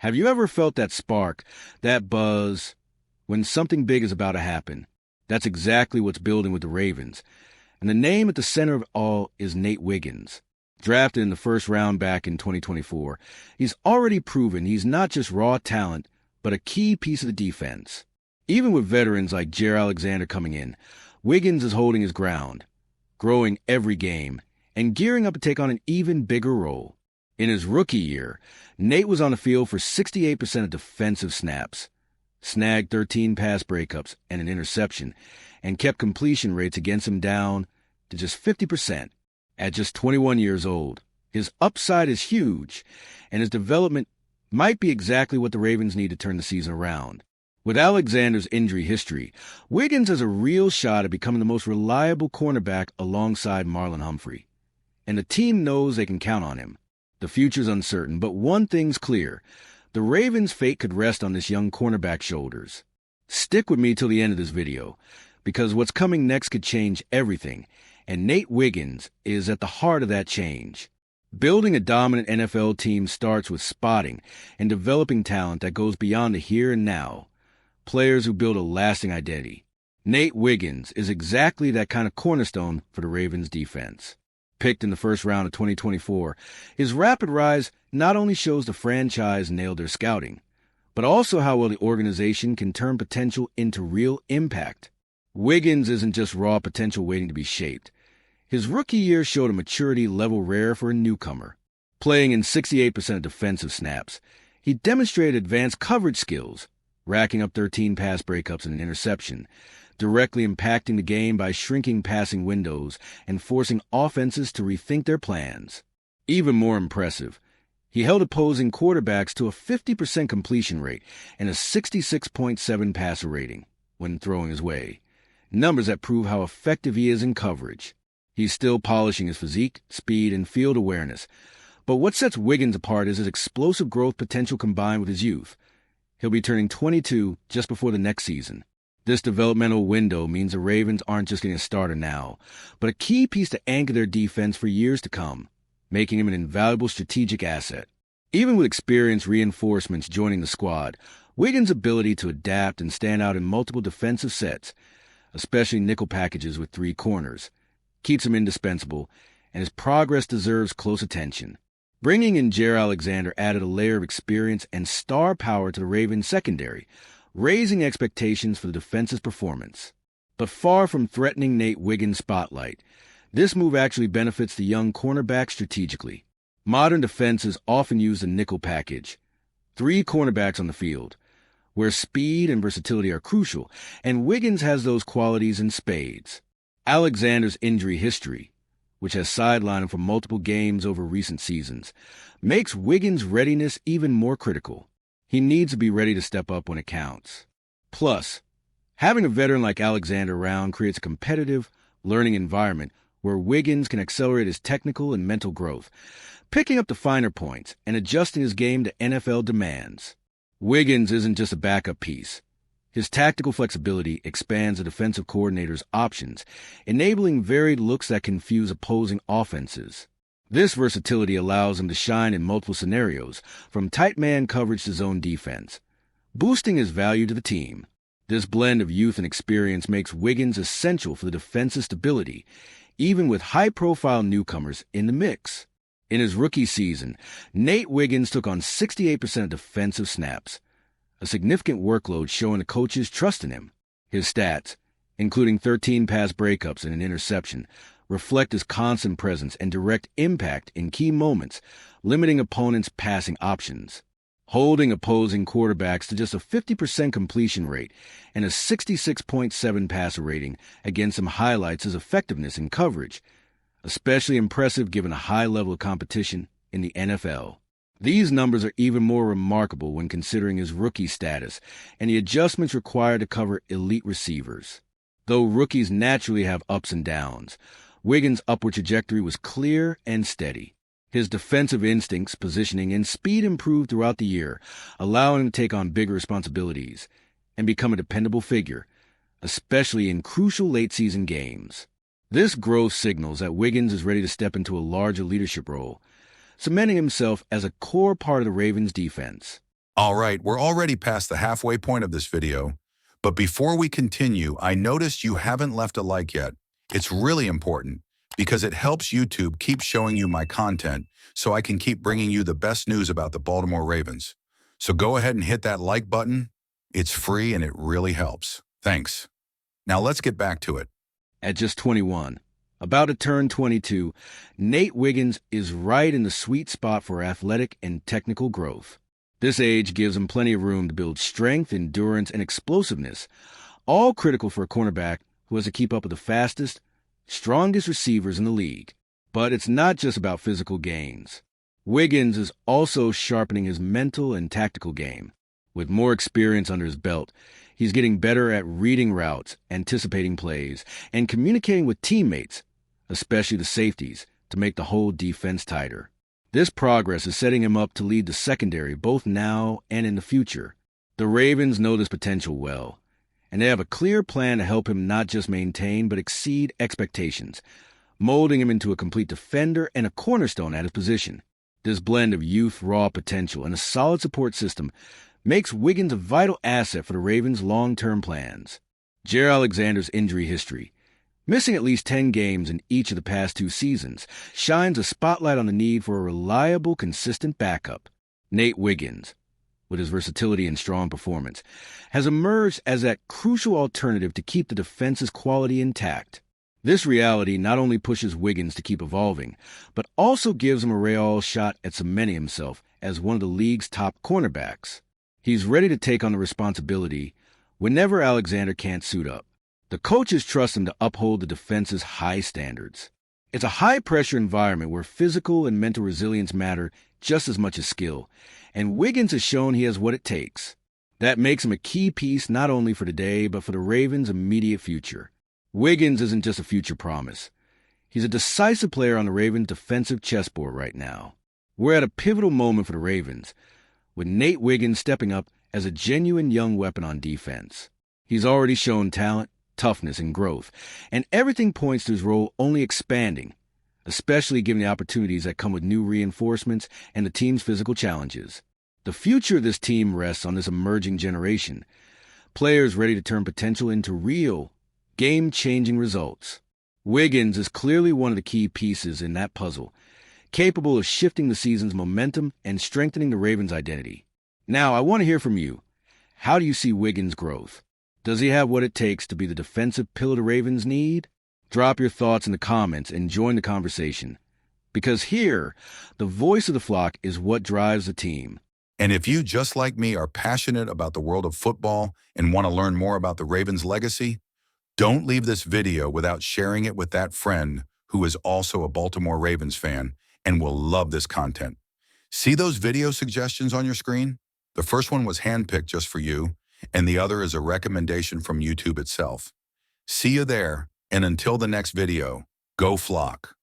Have you ever felt that spark, that buzz, when something big is about to happen? That's exactly what's building with the Ravens. And the name at the center of it all is Nate Wiggins. Drafted in the first round back in 2024, he's already proven he's not just raw talent, but a key piece of the defense. Even with veterans like Jaire Alexander coming in, Wiggins is holding his ground, growing every game, and gearing up to take on an even bigger role. In his rookie year, Nate was on the field for 68% of defensive snaps, snagged 13 pass breakups and an interception, and kept completion rates against him down to just 50%. At just 21 years old, his upside is huge, and his development might be exactly what the Ravens need to turn the season around. With Alexander's injury history, Wiggins has a real shot at becoming the most reliable cornerback alongside Marlon Humphrey. And the team knows they can count on him. The future's uncertain, but one thing's clear. The Ravens' fate could rest on this young cornerback's shoulders. Stick with me till the end of this video, because what's coming next could change everything, and Nate Wiggins is at the heart of that change. Building a dominant NFL team starts with spotting and developing talent that goes beyond the here and now. Players who build a lasting identity. Nate Wiggins is exactly that kind of cornerstone for the Ravens defense. Picked in the first round of 2024, his rapid rise not only shows the franchise nailed their scouting, but also how well the organization can turn potential into real impact. Wiggins isn't just raw potential waiting to be shaped. His rookie year showed a maturity level rare for a newcomer. Playing in 68% of defensive snaps, he demonstrated advanced coverage skills, racking up 13 pass breakups and an interception, directly impacting the game by shrinking passing windows and forcing offenses to rethink their plans. Even more impressive, he held opposing quarterbacks to a 50% completion rate and a 66.7 passer rating when throwing his way, numbers that prove how effective he is in coverage. He's still polishing his physique, speed, and field awareness, but what sets Wiggins apart is his explosive growth potential combined with his youth. He'll be turning 22 just before the next season. This developmental window means the Ravens aren't just getting a starter now, but a key piece to anchor their defense for years to come, making him an invaluable strategic asset. Even with experienced reinforcements joining the squad, Wiggins' ability to adapt and stand out in multiple defensive sets, especially nickel packages with 3 corners, keeps him indispensable, and his progress deserves close attention. Bringing in Jaire Alexander added a layer of experience and star power to the Ravens secondary, raising expectations for the defense's performance. But far from threatening Nate Wiggins' spotlight, this move actually benefits the young cornerback strategically. Modern defenses often use the nickel package, 3 cornerbacks on the field, where speed and versatility are crucial, and Wiggins has those qualities in spades. Alexander's injury history, which has sidelined him for multiple games over recent seasons, makes Wiggins' readiness even more critical. He needs to be ready to step up when it counts. Plus, having a veteran like Alexander around creates a competitive, learning environment where Wiggins can accelerate his technical and mental growth, picking up the finer points and adjusting his game to NFL demands. Wiggins isn't just a backup piece. His tactical flexibility expands a defensive coordinator's options, enabling varied looks that confuse opposing offenses. This versatility allows him to shine in multiple scenarios, from tight man coverage to zone defense, boosting his value to the team. This blend of youth and experience makes Wiggins essential for the defense's stability, even with high-profile newcomers in the mix. In his rookie season, Nate Wiggins took on 68% of defensive snaps, a significant workload showing the coaches trust in him. His stats, including 13 pass breakups and an interception, reflect his constant presence and direct impact in key moments, limiting opponents' passing options. Holding opposing quarterbacks to just a 50% completion rate and a 66.7 passer rating against him highlights his effectiveness in coverage, especially impressive given a high level of competition in the NFL. These numbers are even more remarkable when considering his rookie status and the adjustments required to cover elite receivers. Though rookies naturally have ups and downs, Wiggins' upward trajectory was clear and steady. His defensive instincts, positioning, and speed improved throughout the year, allowing him to take on bigger responsibilities and become a dependable figure, especially in crucial late-season games. This growth signals that Wiggins is ready to step into a larger leadership role, cementing himself as a core part of the Ravens' defense. All right, we're already past the halfway point of this video, but before we continue, I noticed you haven't left a like yet. It's really important because it helps YouTube keep showing you my content so I can keep bringing you the best news about the Baltimore Ravens. So go ahead and hit that like button. It's free and it really helps. Thanks. Now let's get back to it. At just 21, about to turn 22, Nate Wiggins is right in the sweet spot for athletic and technical growth. This age gives him plenty of room to build strength, endurance, and explosiveness, all critical for a cornerback who has to keep up with the fastest, strongest receivers in the league. But it's not just about physical gains. Wiggins is also sharpening his mental and tactical game. With more experience under his belt, he's getting better at reading routes, anticipating plays, and communicating with teammates, especially the safeties, to make the whole defense tighter. This progress is setting him up to lead the secondary both now and in the future. The Ravens know this potential well, and they have a clear plan to help him not just maintain but exceed expectations, molding him into a complete defender and a cornerstone at his position. This blend of youth, raw potential, and a solid support system makes Wiggins a vital asset for the Ravens' long-term plans. Jaire Alexander's injury history, missing at least 10 games in each of the past 2 seasons, shines a spotlight on the need for a reliable, consistent backup. Nate Wiggins, with his versatility and strong performance, has emerged as that crucial alternative to keep the defense's quality intact. This reality not only pushes Wiggins to keep evolving, but also gives him a real shot at cementing himself as one of the league's top cornerbacks. He's ready to take on the responsibility whenever Alexander can't suit up. The coaches trust him to uphold the defense's high standards. It's a high-pressure environment where physical and mental resilience matter just as much as skill, and Wiggins has shown he has what it takes. That makes him a key piece not only for today, but for the Ravens' immediate future. Wiggins isn't just a future promise. He's a decisive player on the Ravens' defensive chessboard right now. We're at a pivotal moment for the Ravens, with Nate Wiggins stepping up as a genuine young weapon on defense. He's already shown talent, toughness, and growth, and everything points to his role only expanding, especially given the opportunities that come with new reinforcements and the team's physical challenges. The future of this team rests on this emerging generation, players ready to turn potential into real, game-changing results. Wiggins is clearly one of the key pieces in that puzzle, capable of shifting the season's momentum and strengthening the Ravens' identity. Now, I want to hear from you. How do you see Wiggins' growth? Does he have what it takes to be the defensive pillar the Ravens need? Drop your thoughts in the comments and join the conversation. Because here, the voice of the flock is what drives the team. And if you, just like me, are passionate about the world of football and want to learn more about the Ravens' legacy, don't leave this video without sharing it with that friend who is also a Baltimore Ravens fan and will love this content. See those video suggestions on your screen? The first one was handpicked just for you, and the other is a recommendation from YouTube itself. See you there, and until the next video, go Flock.